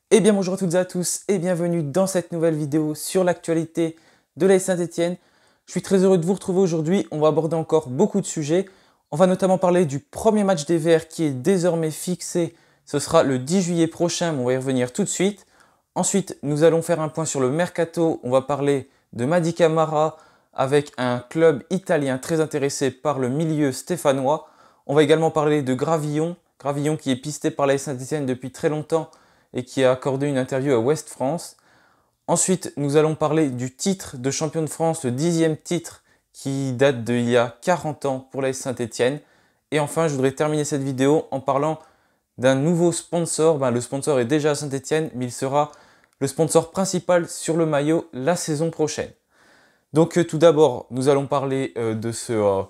Eh bien bonjour à toutes et à tous et bienvenue dans cette nouvelle vidéo sur l'actualité de l'AS Saint-Étienne. Je suis très heureux de vous retrouver aujourd'hui, on va aborder encore beaucoup de sujets. On va notamment parler du premier match des Verts qui est désormais fixé, ce sera le 10 juillet prochain, mais on va y revenir tout de suite. Ensuite, nous allons faire un point sur le mercato, on va parler de Mady Camara avec un club italien très intéressé par le milieu stéphanois. On va également parler de Gravillon, Gravillon qui est pisté par l'AS Saint-Étienne depuis très longtemps et qui a accordé une interview à Ouest France. Ensuite, nous allons parler du titre de champion de France, le 10e titre qui date d'il y a 40 ans pour l'AS Saint-Étienne. Et enfin, je voudrais terminer cette vidéo en parlant d'un nouveau sponsor. Le sponsor est déjà à Saint-Étienne, mais il sera le sponsor principal sur le maillot la saison prochaine. Donc tout d'abord, nous allons parler de ce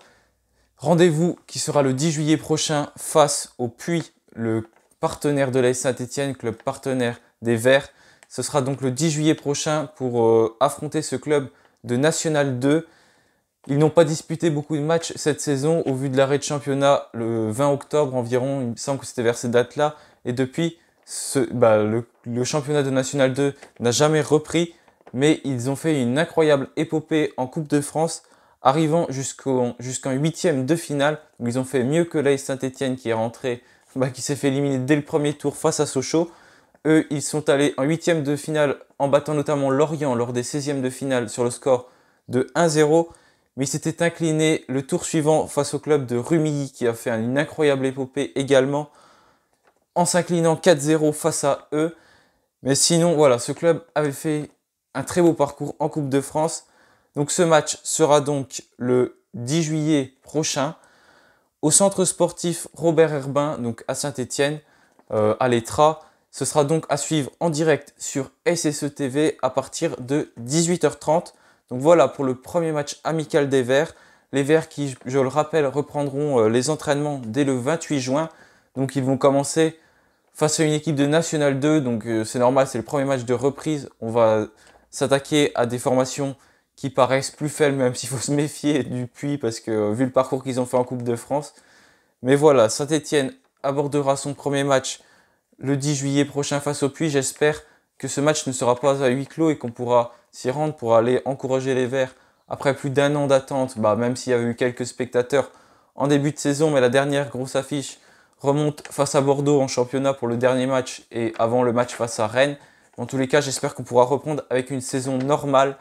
rendez-vous qui sera le 10 juillet prochain face au Puy, le partenaire de l'AS Saint-Étienne, club partenaire des Verts. Ce sera donc le 10 juillet prochain pour affronter ce club de National 2. Ils n'ont pas disputé beaucoup de matchs cette saison au vu de l'arrêt de championnat le 20 octobre environ. Il me semble que c'était vers cette date-là. Et depuis, le championnat de National 2 n'a jamais repris. Mais ils ont fait une incroyable épopée en Coupe de France, arrivant jusqu'en huitième de finale. Donc ils ont fait mieux que l'AS Saint-Étienne qui est rentré, qui s'est fait éliminer dès le premier tour face à Sochaux. Eux, ils sont allés en huitième de finale en battant notamment Lorient lors des 16e de finale sur le score de 1-0. Mais ils s'étaient inclinés le tour suivant face au club de Rumilly qui a fait une incroyable épopée également en s'inclinant 4-0 face à eux. Mais sinon, voilà, ce club avait fait un très beau parcours en Coupe de France. Donc ce match sera donc le 10 juillet prochain au centre sportif Robert Herbin, donc à Saint-Étienne, à l'Etra. Ce sera donc à suivre en direct sur SSE TV à partir de 18h30. Donc voilà pour le premier match amical des Verts. Les Verts qui, je le rappelle, reprendront les entraînements dès le 28 juin. Donc ils vont commencer face à une équipe de National 2. Donc c'est normal, c'est le premier match de reprise. On va s'attaquer à des formations qui paraissent plus faibles, même s'il faut se méfier du Puy parce que vu le parcours qu'ils ont fait en Coupe de France. Mais voilà, Saint-Étienne abordera son premier match le 10 juillet prochain face au Puy. J'espère que ce match ne sera pas à huis clos et qu'on pourra s'y rendre pour aller encourager les Verts après plus d'un an d'attente, même s'il y avait eu quelques spectateurs en début de saison, mais la dernière grosse affiche remonte face à Bordeaux en championnat pour le dernier match et avant le match face à Rennes. Dans tous les cas, j'espère qu'on pourra reprendre avec une saison normale.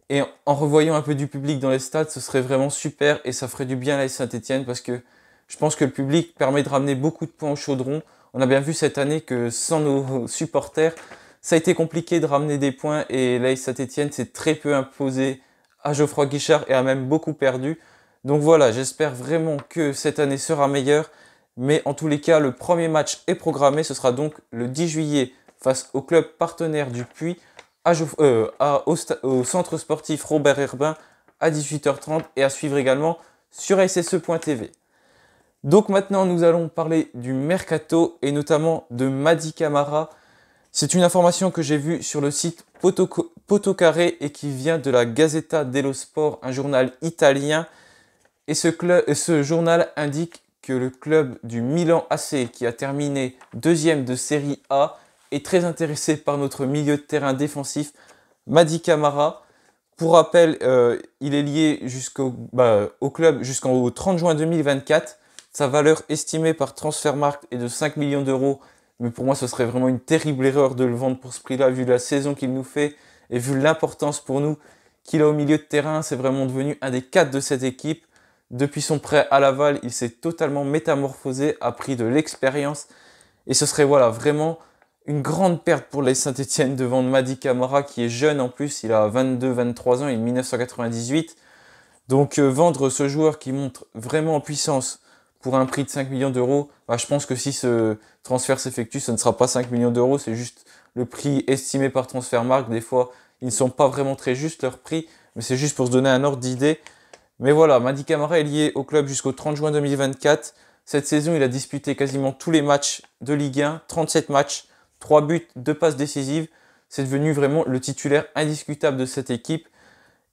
Et en revoyant un peu du public dans les stades, ce serait vraiment super et ça ferait du bien à l'AS Saint-Étienne parce que je pense que le public permet de ramener beaucoup de points au chaudron. On a bien vu cette année que sans nos supporters, ça a été compliqué de ramener des points et l'AS Saint-Étienne s'est très peu imposé à Geoffroy Guichard et a même beaucoup perdu. Donc voilà, j'espère vraiment que cette année sera meilleure. Mais en tous les cas, le premier match est programmé. Ce sera donc le 10 juillet face au club partenaire du Puy au centre sportif Robert Herbin à 18h30 et à suivre également sur sse.tv. Donc maintenant nous allons parler du mercato et notamment de Mady Camara. C'est une information que j'ai vue sur le site Potocaré et qui vient de la Gazzetta dello Sport, un journal italien. Et ce journal indique que le club du Milan AC, qui a terminé deuxième de Série A, est très intéressé par notre milieu de terrain défensif, Mady Camara. Pour rappel, il est lié au club jusqu'au 30 juin 2024. Sa valeur estimée par Transfermarkt est de 5 millions d'euros. Mais pour moi, ce serait vraiment une terrible erreur de le vendre pour ce prix-là, vu la saison qu'il nous fait et vu l'importance pour nous qu'il a au milieu de terrain. C'est vraiment devenu un des cadres de cette équipe. Depuis son prêt à Laval, il s'est totalement métamorphosé, a pris de l'expérience. Et ce serait vraiment une grande perte pour les Saint-Étienne de vendre Mady Camara qui est jeune en plus, il a 22-23 ans, il est 1998. Donc vendre ce joueur qui montre vraiment en puissance pour un prix de 5 millions d'euros, je pense que si ce transfert s'effectue, ce ne sera pas 5 millions d'euros, c'est juste le prix estimé par Transfermarkt. Des fois, ils ne sont pas vraiment très justes leur prix, mais c'est juste pour se donner un ordre d'idée. Mais voilà, Mady Camara est lié au club jusqu'au 30 juin 2024. Cette saison, il a disputé quasiment tous les matchs de Ligue 1, 37 matchs, 3 buts, 2 passes décisives. C'est devenu vraiment le titulaire indiscutable de cette équipe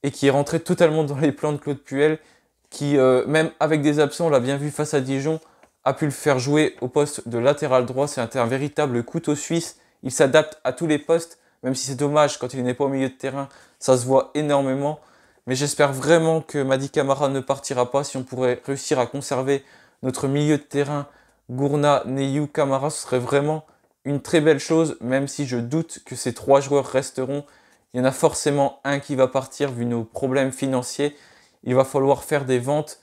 et qui est rentré totalement dans les plans de Claude Puel, qui, même avec des absents, on l'a bien vu face à Dijon, a pu le faire jouer au poste de latéral droit. C'est un véritable couteau suisse. Il s'adapte à tous les postes, même si c'est dommage, quand il n'est pas au milieu de terrain, ça se voit énormément. Mais j'espère vraiment que Mady Camara ne partira pas. Si on pourrait réussir à conserver notre milieu de terrain, Gourna, Neyou, Camara, ce serait vraiment une très belle chose, même si je doute que ces 3 joueurs resteront. Il y en a forcément un qui va partir vu nos problèmes financiers. Il va falloir faire des ventes.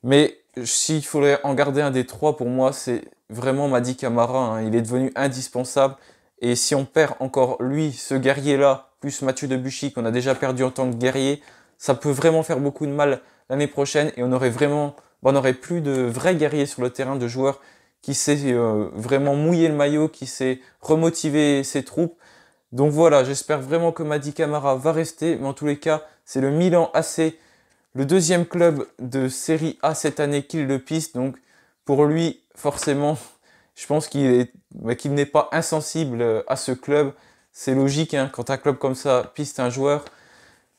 Mais s'il faudrait en garder un des 3, pour moi, c'est vraiment Mady Camara. Hein. Il est devenu indispensable. Et si on perd encore lui, ce guerrier-là, plus Mathieu Debuchy, qu'on a déjà perdu en tant que guerrier, ça peut vraiment faire beaucoup de mal l'année prochaine. Et on n'aurait plus de vrais guerriers sur le terrain, de joueurs qui sait vraiment mouiller le maillot, qui sait remotiver ses troupes. Donc voilà, j'espère vraiment que Mady Camara va rester. Mais en tous les cas, c'est le Milan AC, le deuxième club de Série A cette année qu'il le piste. Donc pour lui, forcément, je pense qu'il n'est pas insensible à ce club. C'est logique, hein, quand un club comme ça piste un joueur,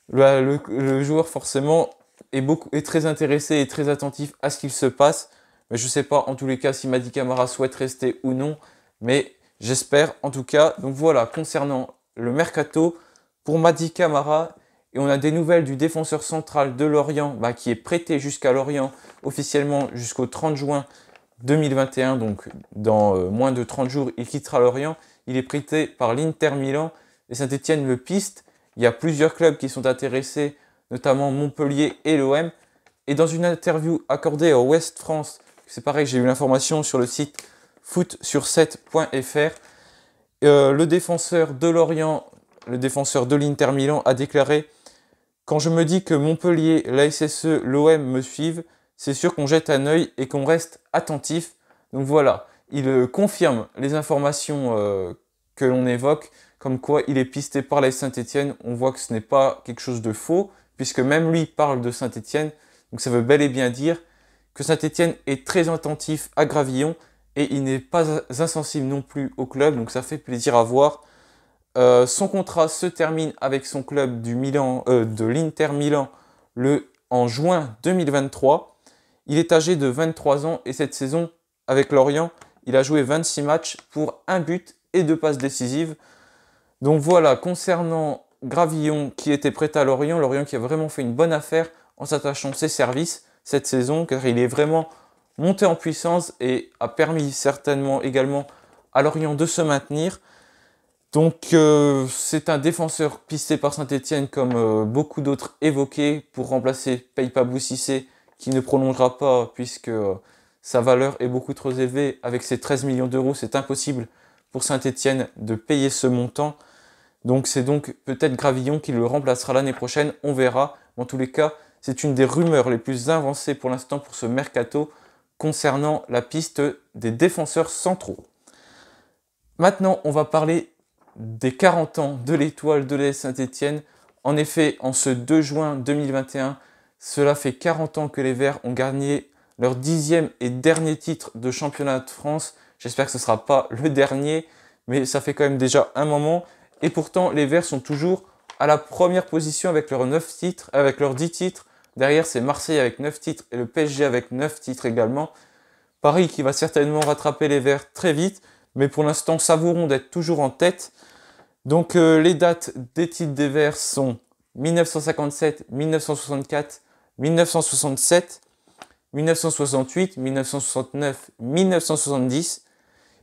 le joueur forcément est très intéressé et très attentif à ce qu'il se passe. Mais je ne sais pas en tous les cas si Mady Camara souhaite rester ou non. Mais j'espère en tout cas. Donc voilà, concernant le mercato pour Mady Camara. Et on a des nouvelles du défenseur central de Lorient qui est prêté jusqu'à Lorient officiellement jusqu'au 30 juin 2021. Donc dans moins de 30 jours, il quittera Lorient. Il est prêté par l'Inter Milan et Saint-Etienne le piste. Il y a plusieurs clubs qui sont intéressés, notamment Montpellier et l'OM. Et dans une interview accordée au Ouest France, c'est pareil, j'ai eu l'information sur le site footsurset.fr, le défenseur de Lorient, le défenseur de l'Inter Milan a déclaré: quand je me dis que Montpellier, la SSE, l'OM me suivent, c'est sûr qu'on jette un œil et qu'on reste attentif. Donc voilà, il confirme les informations que l'on évoque, comme quoi il est pisté par la Saint-Etienne. On voit que ce n'est pas quelque chose de faux, puisque même lui parle de Saint-Etienne. Donc ça veut bel et bien dire que Saint-Etienne est très attentif à Gravillon et il n'est pas insensible non plus au club. Donc ça fait plaisir à voir. Son contrat se termine avec son club de l'Inter Milan en juin 2023. Il est âgé de 23 ans et cette saison, avec Lorient, il a joué 26 matchs pour 1 but et 2 passes décisives. Donc voilà, concernant Gravillon qui était prêt à Lorient, Lorient qui a vraiment fait une bonne affaire en s'attachant ses services cette saison, car il est vraiment monté en puissance et a permis certainement également à Lorient de se maintenir. Donc c'est un défenseur pisté par Saint-Etienne comme beaucoup d'autres évoqués pour remplacer Pape Cissé qui ne prolongera pas puisque sa valeur est beaucoup trop élevée. Avec ses 13 millions d'euros, c'est impossible pour Saint-Etienne de payer ce montant. Donc c'est donc peut-être Gravillon qui le remplacera l'année prochaine, on verra. En tous les cas, c'est une des rumeurs les plus avancées pour l'instant pour ce mercato concernant la piste des défenseurs centraux. Maintenant, on va parler des 40 ans de l'étoile de l'AS Saint-Etienne. En effet, en ce 2 juin 2021, cela fait 40 ans que les Verts ont gagné leur 10e et dernier titre de championnat de France. J'espère que ce ne sera pas le dernier, mais ça fait quand même déjà un moment. Et pourtant, les Verts sont toujours à la première position avec leurs 9 titres, avec leurs 10 titres. Derrière, c'est Marseille avec 9 titres et le PSG avec 9 titres également. Paris qui va certainement rattraper les Verts très vite, mais pour l'instant, savourons d'être toujours en tête. Donc les dates des titres des Verts sont 1957, 1964, 1967, 1968, 1969, 1970,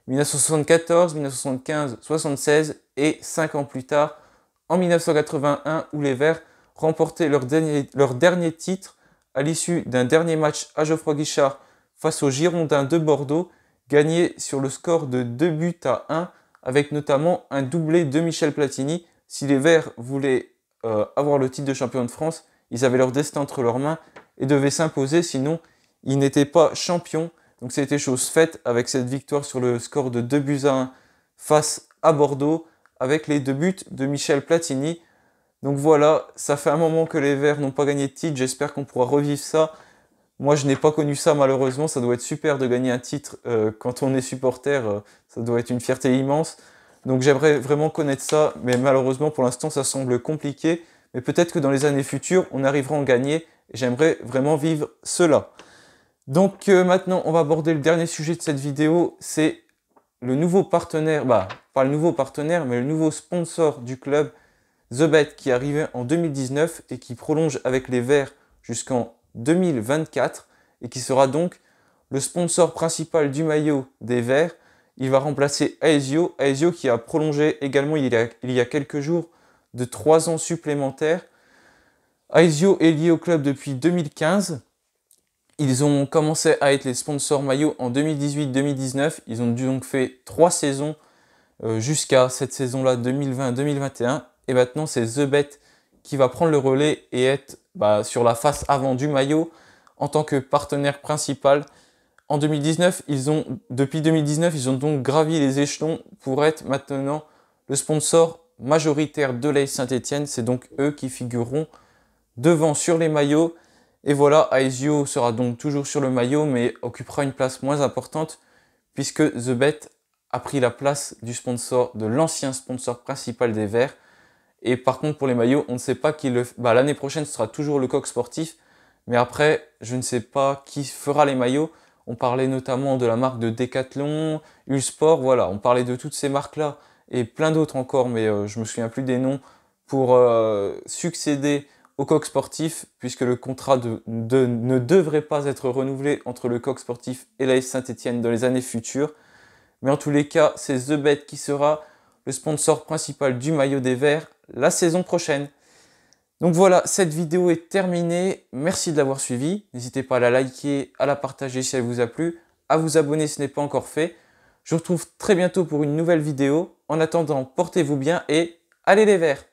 1974, 1975, 1976 et 5 ans plus tard, en 1981, où les Verts remportaient leur dernier titre à l'issue d'un dernier match à Geoffroy Guichard face aux Girondins de Bordeaux, gagné sur le score de 2-1, avec notamment un doublé de Michel Platini. Si les Verts voulaient avoir le titre de champion de France, ils avaient leur destin entre leurs mains et devaient s'imposer, sinon ils n'étaient pas champions. Donc c'était chose faite avec cette victoire sur le score de 2-1 face à Bordeaux, avec les 2 buts de Michel Platini. Donc voilà, ça fait un moment que les Verts n'ont pas gagné de titre, j'espère qu'on pourra revivre ça. Moi je n'ai pas connu ça malheureusement, ça doit être super de gagner un titre quand on est supporter, ça doit être une fierté immense. Donc j'aimerais vraiment connaître ça, mais malheureusement pour l'instant ça semble compliqué. Mais peut-être que dans les années futures, on arrivera à en gagner, et j'aimerais vraiment vivre cela. Donc maintenant, on va aborder le dernier sujet de cette vidéo, c'est le nouveau partenaire, pas le nouveau partenaire, mais le nouveau sponsor du club, The Bet, qui est arrivé en 2019 et qui prolonge avec les Verts jusqu'en 2024 et qui sera donc le sponsor principal du maillot des Verts. Il va remplacer Aesio qui a prolongé également il y a quelques jours de 3 ans supplémentaires. Aesio est lié au club depuis 2015. Ils ont commencé à être les sponsors maillots en 2018-2019. Ils ont donc fait 3 saisons jusqu'à cette saison-là 2020-2021. Et maintenant, c'est The Bet qui va prendre le relais et être sur la face avant du maillot en tant que partenaire principal. Depuis 2019, ils ont donc gravi les échelons pour être maintenant le sponsor majoritaire de l'AS Saint-Étienne. C'est donc eux qui figureront devant sur les maillots. Et voilà, Aesio sera donc toujours sur le maillot, mais occupera une place moins importante, puisque The Bet a pris la place de l'ancien sponsor principal des Verts. Et par contre, pour les maillots, on ne sait pas qui l'année prochaine, ce sera toujours le Coq Sportif. Mais après, je ne sais pas qui fera les maillots. On parlait notamment de la marque de Decathlon, Ulsport, voilà. On parlait de toutes ces marques-là et plein d'autres encore, mais je me souviens plus des noms, pour succéder au Coq Sportif, puisque le contrat ne devrait pas être renouvelé entre le Coq Sportif et l'AS Saint-Étienne dans les années futures. Mais en tous les cas, c'est The Bet qui sera le sponsor principal du maillot des Verts la saison prochaine. Donc voilà, cette vidéo est terminée. Merci de l'avoir suivie. N'hésitez pas à la liker, à la partager si elle vous a plu, à vous abonner si ce n'est pas encore fait. Je vous retrouve très bientôt pour une nouvelle vidéo. En attendant, portez-vous bien et allez les Verts!